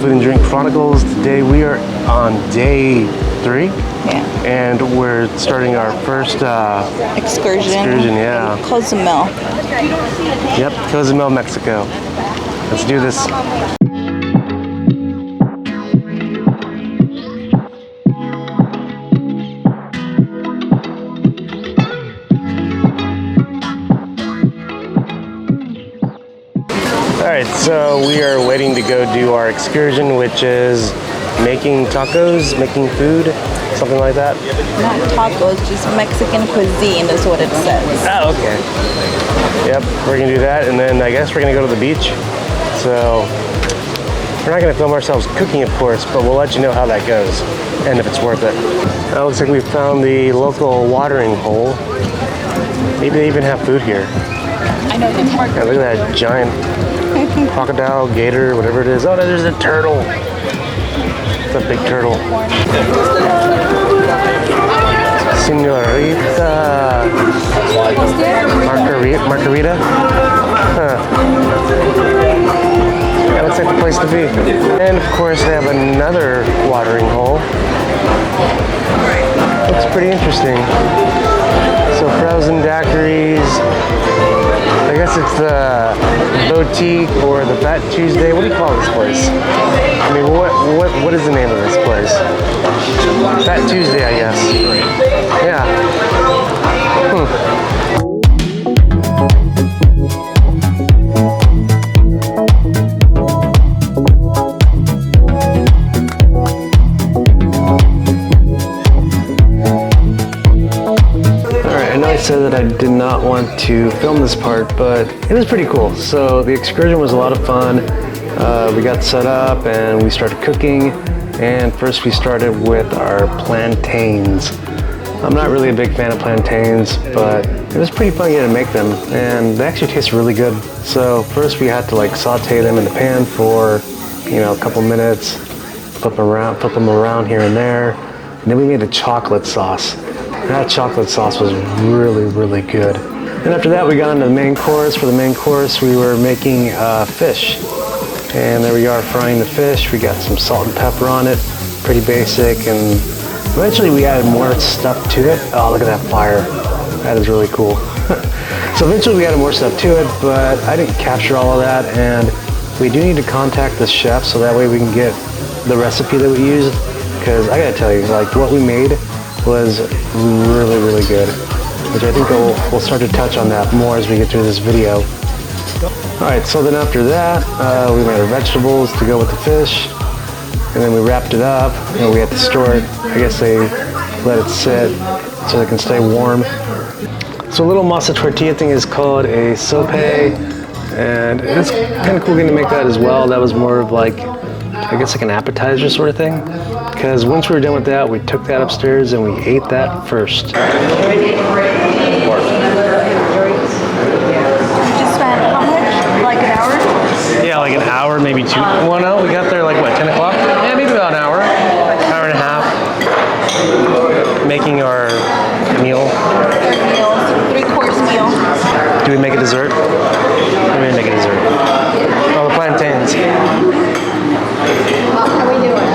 Food and Drink Chronicles. Today we are on day 3. Yeah. And we're starting our first excursion. Yeah. Cozumel. Yep, Cozumel, Mexico. Let's do this. Alright, so we are waiting to go do our excursion, which is making tacos, making food, something like that. Not tacos, just Mexican cuisine is what it says. Oh, okay. Yep, we're gonna do that, and then I guess we're gonna go to the beach. So we're not gonna film ourselves cooking, of course, but we'll let you know how that goes and if it's worth it. It looks like we found the local watering hole. Maybe they even have food here. I know the market. Yeah, look at that giant crocodile, gator, whatever it is. Oh, no, there's a turtle. It's a big turtle. Senorita Margarita. Huh. That looks like the place to be. And of course, they have another watering hole. Looks pretty interesting. So frozen daiquiris. I guess it's the boutique or the Fat Tuesday. What do you call this place? I mean, what is the name of this place? Fat Tuesday, I guess. Yeah. I said that I did not want to film this part, but it was pretty cool. So the excursion was a lot of fun. We got set up and we started cooking, and first we started with our plantains. I'm not really a big fan of plantains, but it was pretty fun getting to make them, and they actually taste really good. So first we had to like saute them in the pan for, you know, a couple minutes, flip them around here and there, and then we made a chocolate sauce. That chocolate sauce was really, really good. And after that, we got into the main course. For the main course, we were making fish. And there we are, frying the fish. We got some salt and pepper on it, pretty basic. And eventually we added more stuff to it. Oh, look at that fire. That is really cool. So eventually we added more stuff to it, but I didn't capture all of that. And we do need to contact the chef so that way we can get the recipe that we used. Because I gotta tell you, like what we made was really, really good, which I think we'll start to touch on that more as we get through this video. All right, so then after that, we made our vegetables to go with the fish, and then we wrapped it up, and we had to store it. I guess they let it sit so they can stay warm. So a little masa tortilla thing is called a sope, and it's kind of cool getting to make that as well. That was more of like, I guess like an appetizer sort of thing. Because once we were done with that, we took that upstairs and we ate that first. You just spent how much? Like an hour? Yeah, like an hour, maybe 2. Well, no, we got there like what, 10 o'clock? Yeah, maybe about an hour and a half. Making our meal. 3-course meal. Do we make a dessert? We may make a dessert. Oh, the plantains. How are we doing?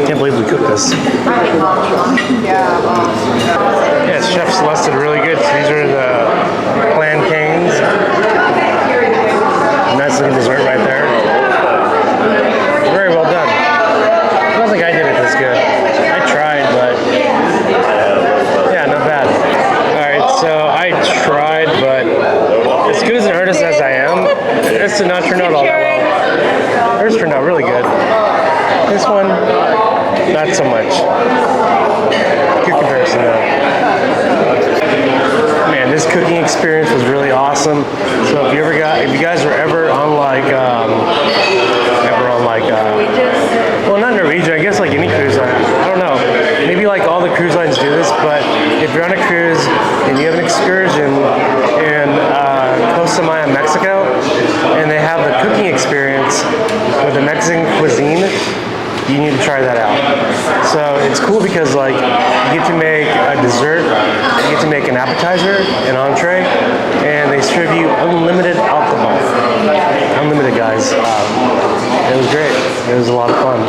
Can't believe we cooked this. Yeah, Chef Celeste did really good. So these are the plantains. Nice looking dessert right there. Very well done. I don't think I did it this good. I tried, but yeah, not bad. Alright, so I tried, but as good as an artist as I am, this did not turn out all that well. Hers turned out really good. This one, not so much. Good comparison though. Man, this cooking experience was really awesome. So if you guys were ever on like, well, not Norwegian, I guess like any cruise line. I don't know. Maybe like all the cruise lines do this, but if you're on a cruise and you have an excursion in Cozumel Mexico, and they have the cooking experience with the Mexican cuisine, you need to try that out. So it's cool because like you get to make a dessert, you get to make an appetizer, an entree, and they serve you unlimited alcohol. Unlimited it, guys. It was great. It was a lot of fun.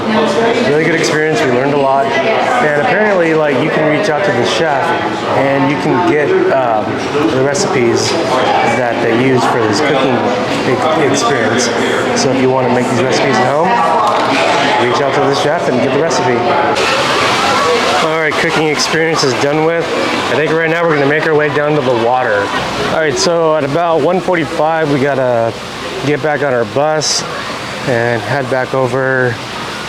Really good experience. We learned a lot. And apparently, like, you can reach out to the chef and you can get the recipes that they use for this cooking experience. So if you want to make these recipes at home, reach out to the chef and get the recipe. All right, cooking experience is done with. I think right now we're gonna make our way down to the water. All right, so at about 1:45, we gotta get back on our bus and head back over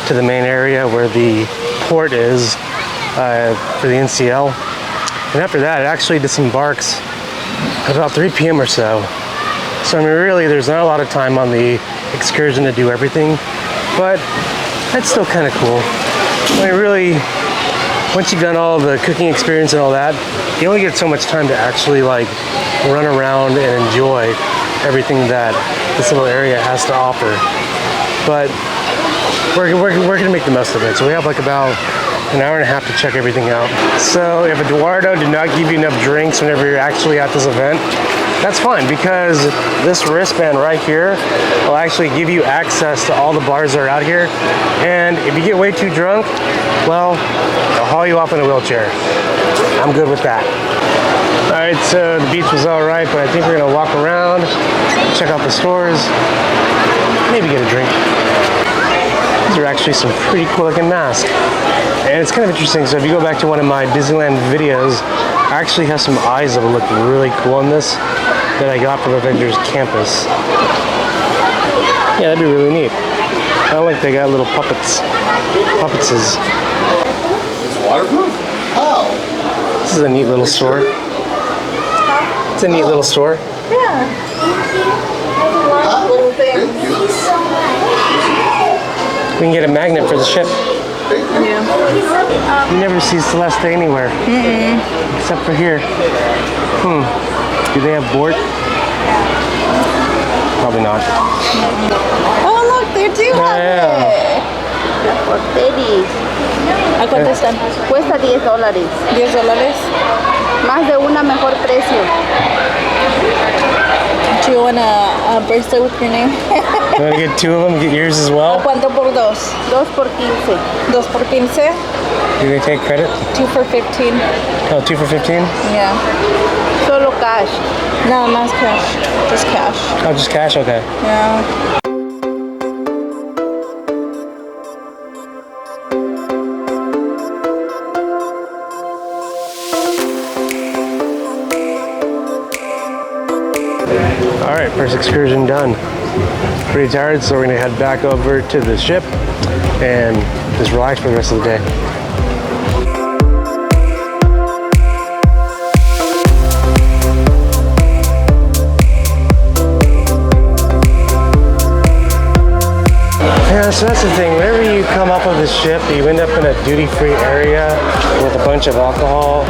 to the main area where the port is for the NCL. And after that, it actually disembarks at about 3 p.m. or so. So I mean, really, there's not a lot of time on the excursion to do everything, but that's still kind of cool. I mean, really, once you've done all the cooking experience and all that, you only get so much time to actually like run around and enjoy everything that this little area has to offer. But we're gonna make the most of it. So we have like about an hour and a half to check everything out. So if Eduardo did not give you enough drinks whenever you're actually at this event, that's fine, because this wristband right here will actually give you access to all the bars that are out here. And if you get way too drunk, well, they'll haul you off in a wheelchair. I'm good with that. All right, so the beach was all right, but I think we're gonna walk around, check out the stores, maybe get a drink. These are actually some pretty cool looking masks. And it's kind of interesting, so if you go back to one of my Disneyland videos, I actually have some eyes that will look really cool on this that I got from Avengers Campus. Yeah, that'd be really neat. I like they got little puppetses. It's waterproof? How? This is a neat little store. It's a neat little store. Yeah. Has a lot of little things. We can get a magnet for the ship. Yeah. You never see Celeste anywhere. Except for here. Do they have board? Probably not. Oh, look, they do have it. Por tenis. ¿A cuánto están? Cuesta $10. $10. Más de una, mejor precio. Do you want a bracelet with your name? You want to get two of them? Get yours as well? ¿Cuánto por dos? 2 por 15. ¿Dos por 15? Do they take credit? 2 for 15. Oh, 2 for 15? Yeah. Solo cash. No, not cash. Just cash. Oh, just cash? Okay. Yeah. All right, first excursion done. Pretty tired, so we're gonna head back over to the ship and just relax for the rest of the day. Yeah, so that's the thing. Whenever you come off of the ship, you end up in a duty-free area with a bunch of alcohol,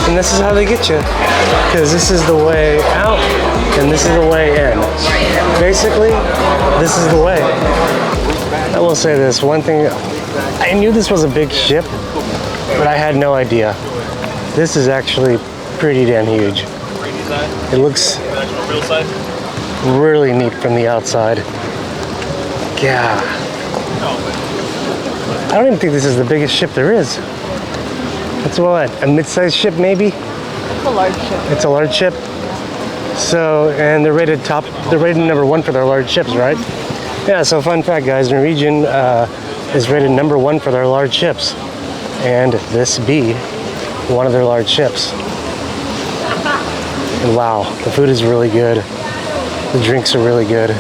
and this is how they get you. Because this is the way out, and this is the way in. Basically, this is the way. I will say this, one thing, I knew this was a big ship, but I had no idea. This is actually pretty damn huge. It looks really neat from the outside. Yeah. I don't even think this is the biggest ship there is. It's what, a mid-sized ship maybe? It's a large ship. It's a large ship. So, and they're rated number 1 for their large ships, right? Yeah, so fun fact, guys, Norwegian is rated number 1 for their large ships. And this be one of their large ships. And wow, the food is really good. The drinks are really good.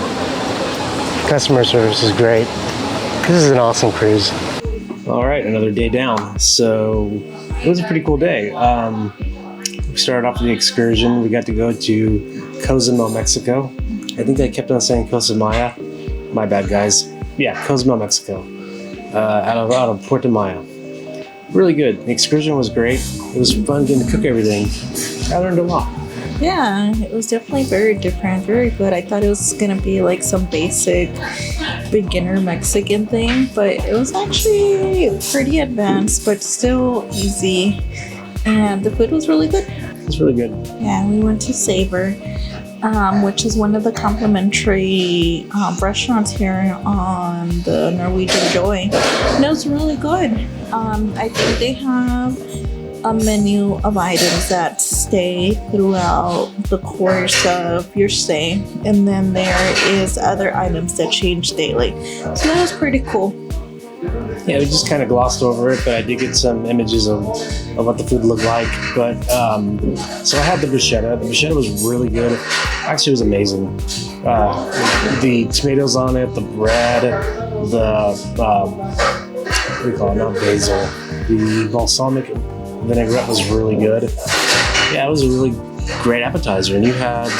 Customer service is great. This is an awesome cruise. All right, another day down. So it was a pretty cool day. We started off with the excursion. We got to go to Cozumel, Mexico. I think I kept on saying Cozumel. My bad, guys. Yeah, Cozumel, Mexico. Out of Puerto Maya. Really good. The excursion was great. It was fun getting to cook everything. I learned a lot. Yeah, it was definitely very different, very good. I thought it was gonna be like some basic beginner Mexican thing, but it was actually pretty advanced, but still easy. And the food was really good. It's really good. Yeah, we went to Savor. which is one of the complimentary restaurants here on the Norwegian Joy. And it was really good. I think they have a menu of items that stay throughout the course of your stay, and then there is other items that change daily. So that was pretty cool. Yeah, we just kind of glossed over it, but I did get some images of what the food looked like. But so I had the bruschetta. The bruschetta was really good. Actually, it was amazing. The tomatoes on it, the bread, the what do you call it? Not basil. The balsamic vinaigrette was really good. Yeah, it was a really great appetizer. And you had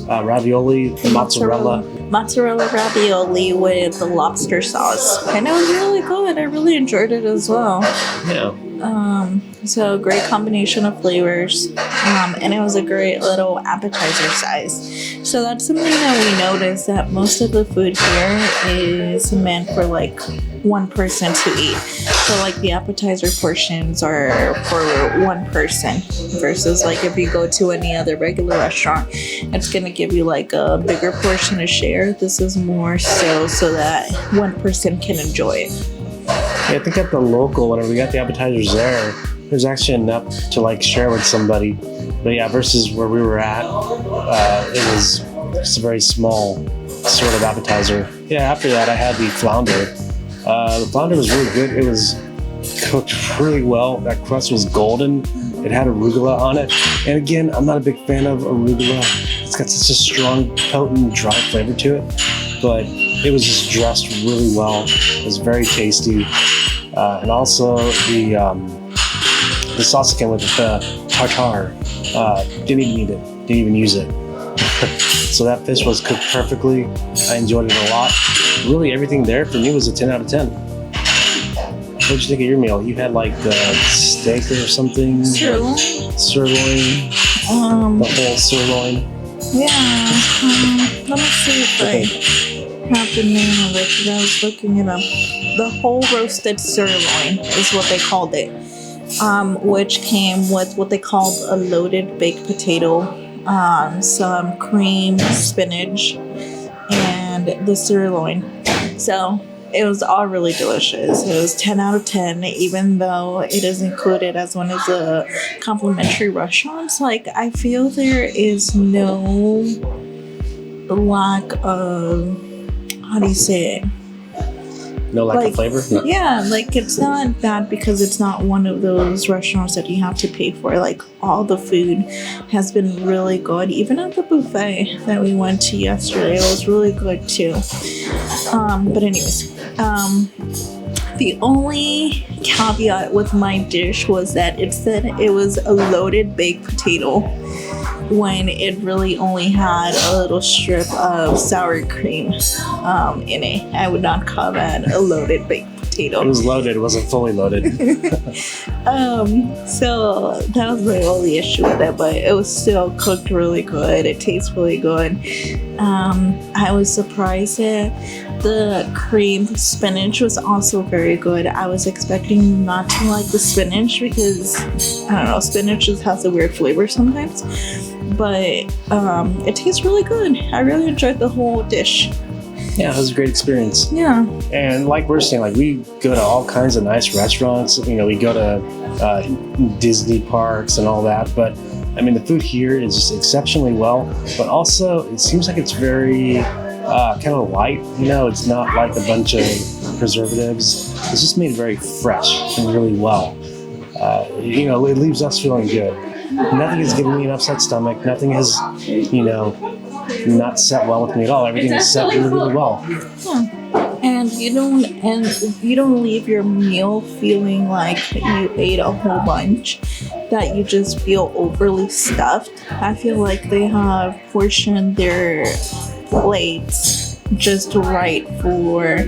ravioli, the mozzarella Ravioli with the lobster sauce, and it was really good. I really enjoyed it as well. Yeah. So great combination of flavors, and it was a great little appetizer size. So that's something that we noticed, that most of the food here is meant for like one person to eat. So like the appetizer portions are for one person, versus like if you go to any other regular restaurant, it's gonna give you like a bigger portion to share. This is more so that one person can enjoy it. Yeah, I think at the local, whenever we got the appetizers there's actually enough to like share with somebody. But yeah, versus where we were at, it was just a very small sort of appetizer. Yeah, after that I had the flounder. The flounder was really good. It was cooked really well. That crust was golden. It had arugula on it. And again, I'm not a big fan of arugula. It's got such a strong, potent, dry flavor to it. But it was just dressed really well. It was very tasty. And also the sauce again with the tartare. Didn't even need it. Didn't even use it. So that fish was cooked perfectly. I enjoyed it a lot. Really, everything there for me was a 10 out of 10. What did you think of your meal? You had like steak or something? Sirloin. Sirloin. The whole sirloin. Yeah. Let me see if I have the name of it, because I was looking it up. The whole roasted sirloin is what they called it, which came with what they called a loaded baked potato, some cream, spinach, and the sirloin. So it was all really delicious. It was 10 out of 10, even though it is included as one of the complimentary restaurants. Like, I feel there is no lack of, how do you say it? No lack of flavor? No. Yeah, like it's not bad because it's not one of those restaurants that you have to pay for. Like, all the food has been really good. Even at the buffet that we went to yesterday, it was really good too. But anyways, the only caveat with my dish was that it said it was a loaded baked potato, when it really only had a little strip of sour cream in it. I would not call that a loaded baked potato. It was loaded, it wasn't fully loaded. So that was my only issue with it, but it was still cooked really good. It tastes really good. I was surprised that the cream spinach was also very good. I was expecting not to like the spinach because, I don't know, spinach just has a weird flavor sometimes. But it tastes really good. I really enjoyed the whole dish. Yeah, it was a great experience. Yeah. And like we're saying, like we go to all kinds of nice restaurants. You know, we go to Disney parks and all that. But I mean, the food here is just exceptionally well. But also, it seems like it's very kind of light. You know, it's not like a bunch of preservatives. It's just made very fresh and really well. You know, it leaves us feeling good. Nothing is giving me an upset stomach. Nothing has, you know, not set well with me at all. Everything is set really, really well. Yeah. And you don't leave your meal feeling like you ate a whole bunch, that you just feel overly stuffed. I feel like they have portioned their plates just right for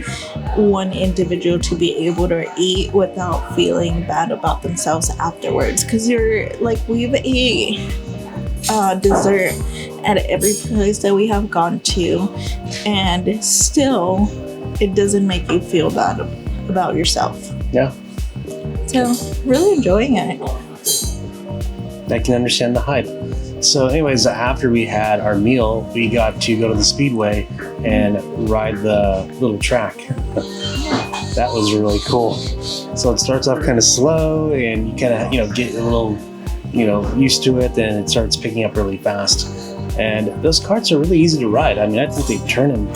one individual to be able to eat without feeling bad about themselves afterwards. Because you're like, we've ate dessert at every place that we have gone to, and still it doesn't make you feel bad about yourself. Yeah. So really enjoying it. I can understand the hype. So anyways, after we had our meal, we got to go to the Speedway and ride the little track. That was really cool. So it starts off kind of slow and you kind of, get a little, used to it, and it starts picking up really fast. And those carts are really easy to ride. I mean, I think they turn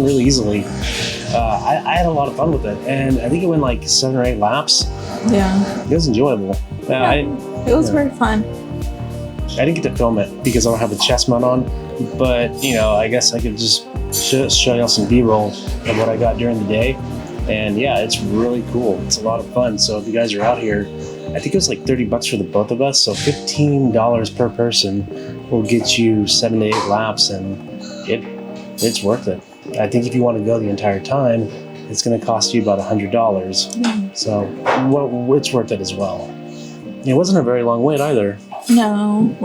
really easily. I had a lot of fun with it, and I think it went like 7 or 8 laps. Yeah. It was enjoyable. It was very fun. I didn't get to film it because I don't have the chest mount on, but I guess I could just show y'all some B-roll of what I got during the day. And yeah, it's really cool. It's a lot of fun. So if you guys are out here, I think it was like $30 for the both of us. So $15 per person will get you 7 to 8 laps, and it's worth it. I think if you want to go the entire time, it's going to cost you about $100. So it's worth it as well. It wasn't a very long wait either. No,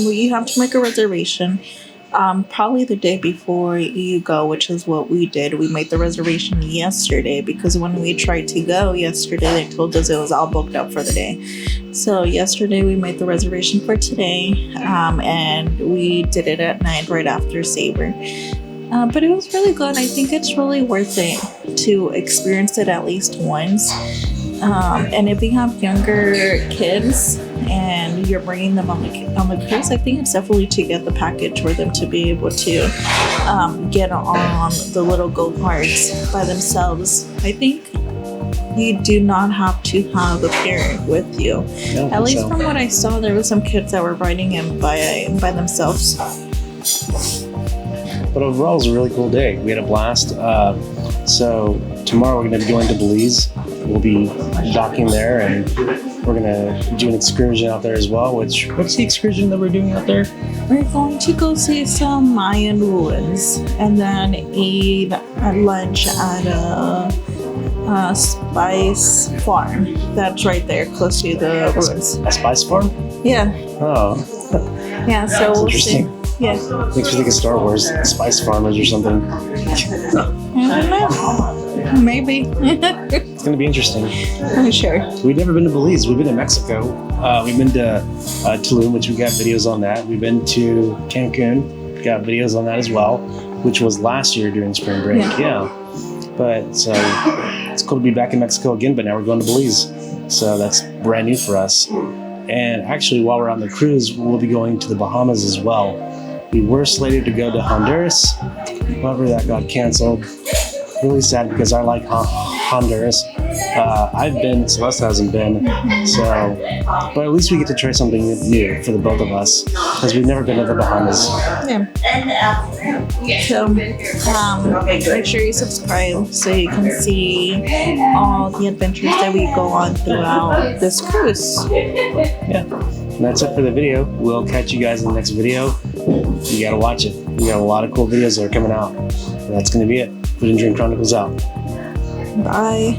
you have to make a reservation. Probably the day before you go, which is what we did. We made the reservation yesterday because when we tried to go yesterday, they told us it was all booked up for the day. So yesterday we made the reservation for today, and we did it at night right after Savor. But it was really good. I think it's really worth it to experience it at least once. And if you have younger kids and you're bringing them on the cruise, I think it's definitely to get the package for them to be able to get on the little go-karts by themselves. I think you do not have to have a parent with you. At least from what I saw, there were some kids that were riding in by themselves. But overall, it was a really cool day. We had a blast. So tomorrow we're going to be going to Belize. We'll be docking there, and we're going to do an excursion out there as well. What's the excursion that we're doing out there? We're going to go see some Mayan ruins and then eat at lunch at a spice farm that's right there close to the ruins. A spice farm? Yeah. Oh. Yeah, so That's we'll see. interesting. Yeah. Makes me think of Star Wars, Spice Farmers or something. I don't know. Maybe. It's going to be interesting. I'm sure. We've never been to Belize. We've been to Mexico. We've been to Tulum, which we got videos on that. We've been to Cancun. Got videos on that as well, which was last year during spring break. Yeah. But so it's cool to be back in Mexico again, but now we're going to Belize. So that's brand new for us. And actually, while we're on the cruise, we'll be going to the Bahamas as well. We were slated to go to Honduras, however that got canceled. Really sad because I like Honduras. I've been, Celeste hasn't been, so, but at least we get to try something new for the both of us because we've never been to the Bahamas. Yeah. So, make sure you subscribe so you can see all the adventures that we go on throughout this cruise. Yeah. And that's it for the video. We'll catch you guys in the next video. You gotta watch it. We got a lot of cool videos that are coming out. And that's gonna be it. Food and Drink Chronicles out. Bye.